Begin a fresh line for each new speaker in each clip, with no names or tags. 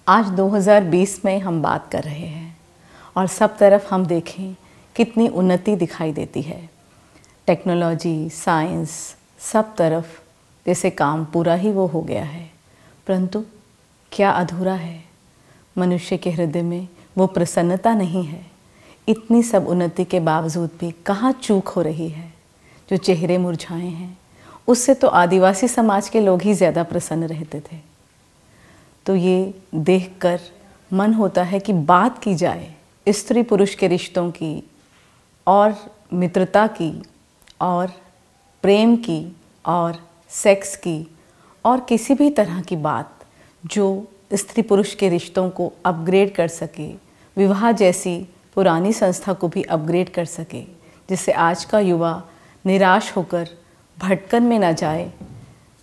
आज 2020 में हम बात कर रहे हैं और सब तरफ हम देखें कितनी उन्नति दिखाई देती है। टेक्नोलॉजी, साइंस, सब तरफ जैसे काम पूरा ही वो हो गया है, परंतु क्या अधूरा है? मनुष्य के हृदय में वो प्रसन्नता नहीं है। इतनी सब उन्नति के बावजूद भी कहाँ चूक हो रही है? जो चेहरे मुरझाए हैं, उससे तो आदिवासी समाज के लोग ही ज़्यादा प्रसन्न रहते थे। तो ये देखकर मन होता है कि बात की जाए स्त्री पुरुष के रिश्तों की और मित्रता की और प्रेम की और सेक्स की और किसी भी तरह की बात जो स्त्री पुरुष के रिश्तों को अपग्रेड कर सके, विवाह जैसी पुरानी संस्था को भी अपग्रेड कर सके, जिससे आज का युवा निराश होकर भटकन में न जाए।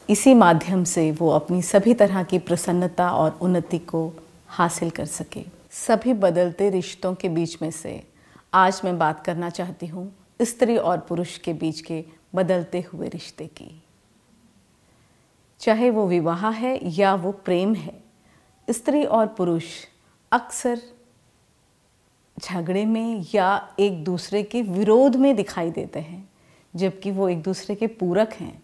इसी माध्यम से वो अपनी सभी तरह की प्रसन्नता और उन्नति को हासिल कर सके। सभी बदलते रिश्तों के बीच में से आज मैं बात करना चाहती हूँ स्त्री और पुरुष के बीच के बदलते हुए रिश्ते की। चाहे वो विवाह है या वो प्रेम है, स्त्री और पुरुष अक्सर झगड़े में या एक दूसरे के विरोध में दिखाई देते हैं, जबकि वो एक दूसरे के पूरक हैं।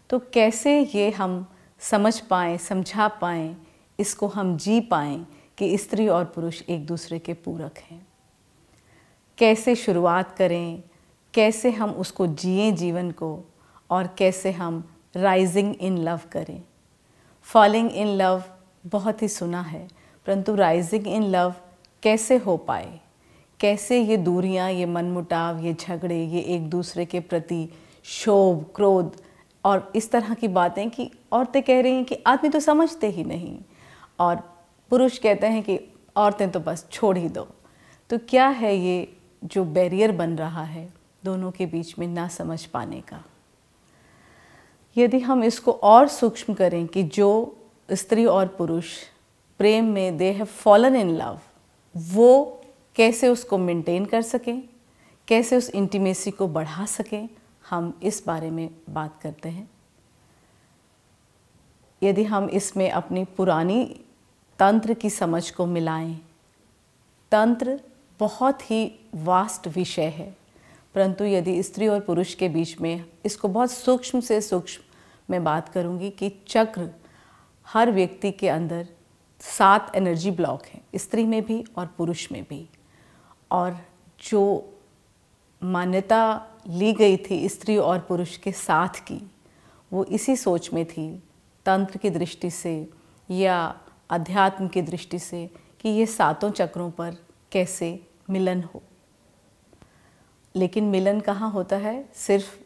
तो कैसे ये हम समझ पाएँ, समझा पाएँ, इसको हम जी पाएँ कि स्त्री और पुरुष एक दूसरे के पूरक हैं? कैसे शुरुआत करें, कैसे हम उसको जिएं जीवन को, और कैसे हम राइजिंग इन लव करें? फॉलिंग इन लव बहुत ही सुना है, परंतु राइजिंग इन लव कैसे हो पाए? कैसे ये दूरियां, ये मनमुटाव, ये झगड़े, ये एक दूसरे के प्रति क्षोभ, क्रोध और इस तरह की बातें कि औरतें कह रही हैं कि आदमी तो समझते ही नहीं, और पुरुष कहते हैं कि औरतें तो बस छोड़ ही दो। तो क्या है ये जो बैरियर बन रहा है दोनों के बीच में ना समझ पाने का? यदि हम इसको और सूक्ष्म करें कि जो स्त्री और पुरुष प्रेम में they have fallen in love, वो कैसे उसको मेंटेन कर सकें, कैसे उस इंटीमेसी को बढ़ा सकें, हम इस बारे में बात करते हैं। यदि हम इसमें अपनी पुरानी तंत्र की समझ को मिलाएं, तंत्र बहुत ही वास्ट विषय है, परंतु यदि स्त्री और पुरुष के बीच में इसको बहुत सूक्ष्म से सूक्ष्म मैं बात करूंगी कि चक्र, हर व्यक्ति के अंदर 7 एनर्जी ब्लॉक हैं, स्त्री में भी और पुरुष में भी। और जो मान्यता ली गई थी स्त्री और पुरुष के साथ की, वो इसी सोच में थी, तंत्र की दृष्टि से या अध्यात्म की दृष्टि से, कि ये 7 चक्रों पर कैसे मिलन हो। लेकिन मिलन कहाँ होता है? सिर्फ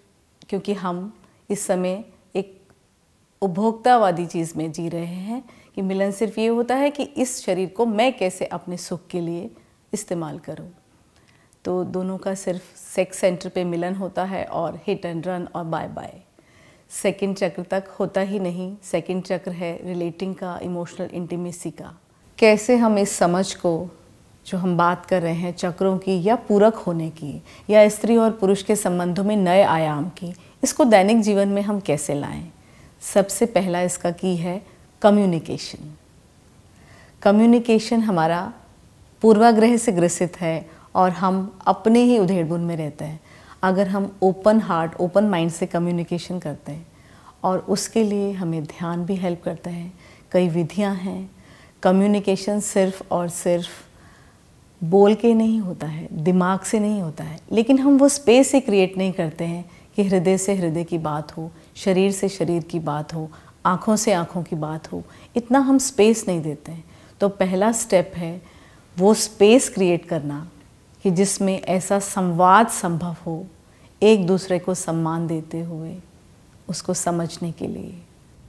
क्योंकि हम इस समय एक उपभोक्तावादी चीज़ में जी रहे हैं कि मिलन सिर्फ ये होता है कि इस शरीर को मैं कैसे अपने सुख के लिए इस्तेमाल करूं। तो दोनों का सिर्फ सेक्स सेंटर पे मिलन होता है और हिट एंड रन और बाय बाय। सेकंड चक्र तक होता ही नहीं। सेकंड चक्र है रिलेटिंग का, इमोशनल इंटीमेसी का। कैसे हम इस समझ को जो हम बात कर रहे हैं चक्रों की या पूरक होने की या स्त्री और पुरुष के संबंधों में नए आयाम की, इसको दैनिक जीवन में हम कैसे लाएं? सबसे पहला इसका की है कम्युनिकेशन। कम्युनिकेशन हमारा पूर्वाग्रह से ग्रसित है और हम अपने ही उधेड़बुन में रहते हैं। अगर हम ओपन हार्ट, ओपन माइंड से कम्युनिकेशन करते हैं, और उसके लिए हमें ध्यान भी हेल्प करता है। कई विधियां हैं। कम्युनिकेशन सिर्फ और सिर्फ बोल के नहीं होता है, दिमाग से नहीं होता है, लेकिन हम वो स्पेस ही क्रिएट नहीं करते हैं कि हृदय से हृदय की बात हो, शरीर से शरीर की बात हो, आँखों से आँखों की बात हो। इतना हम स्पेस नहीं देते हैं। तो पहला स्टेप है वो स्पेस क्रिएट करना कि जिसमें ऐसा संवाद संभव हो, एक दूसरे को सम्मान देते हुए उसको समझने के लिए।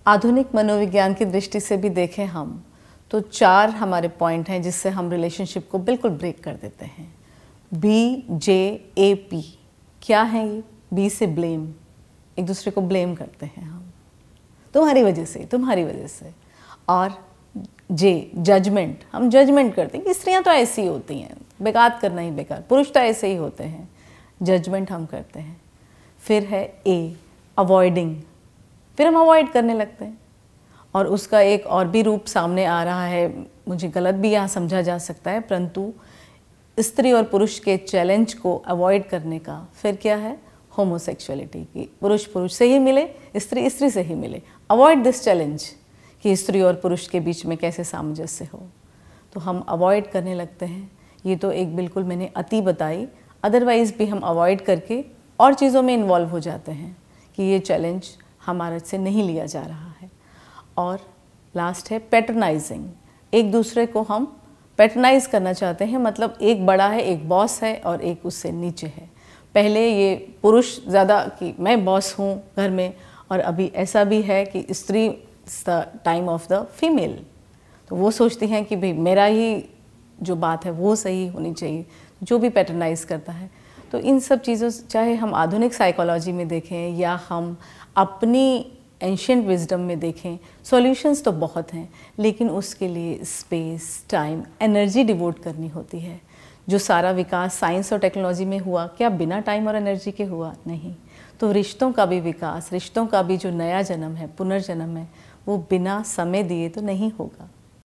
आधुनिक मनोविज्ञान की दृष्टि से भी देखें हम तो 4 हमारे पॉइंट हैं जिससे हम रिलेशनशिप को बिल्कुल ब्रेक कर देते हैं। BJAP क्या है ये? B से ब्लेम, एक दूसरे को ब्लेम करते हैं हम, तुम्हारी वजह से, तुम्हारी वजह से। और J जजमेंट, हम जजमेंट करते हैं कि स्त्रियां तो ऐसी होती हैं, बेकार करना ही बेकार, पुरुष तो ऐसे ही होते हैं, जजमेंट हम करते हैं। फिर है A अवॉइडिंग, फिर हम अवॉइड करने लगते हैं। और उसका एक और भी रूप सामने आ रहा है मुझे गलत भी यहाँ समझा जा सकता है, परंतु स्त्री और पुरुष के चैलेंज को अवॉइड करने का फिर क्या है, होमोसेक्सुअलिटी की, पुरुष पुरुष से ही मिले, स्त्री स्त्री से ही मिले। अवॉइड दिस चैलेंज कि स्त्री और पुरुष के बीच में कैसे सामंजस्य हो, तो हम अवॉइड करने लगते हैं। ये तो एक बिल्कुल मैंने अति बताई, अदरवाइज़ भी हम अवॉइड करके और चीज़ों में इन्वॉल्व हो जाते हैं कि ये चैलेंज हमारे से नहीं लिया जा रहा है। और लास्ट है पैटर्नाइजिंग, एक दूसरे को हम पैटर्नाइज करना चाहते हैं, मतलब एक बड़ा है, एक बॉस है और एक उससे नीचे है। पहले ये पुरुष ज़्यादा कि मैं बॉस हूँ घर में, और अभी ऐसा भी है कि स्त्री the time of the female, तो वो सोचती हैं कि भाई मेरा ही जो बात है वो सही होनी चाहिए, जो भी पैटर्नाइज करता है। तो इन सब चीज़ों, चाहे हम आधुनिक साइकोलॉजी में देखें या हम अपनी एंशिएंट विजडम में देखें, सॉल्यूशंस तो बहुत हैं, लेकिन उसके लिए स्पेस, टाइम, एनर्जी डिवोट करनी होती है। जो सारा विकास साइंस और टेक्नोलॉजी में हुआ, क्या बिना टाइम और एनर्जी के हुआ? नहीं। तो रिश्तों का भी विकास, रिश्तों का भी जो नया जन्म है, पुनर्जन्म है, वो बिना समय दिए तो नहीं होगा।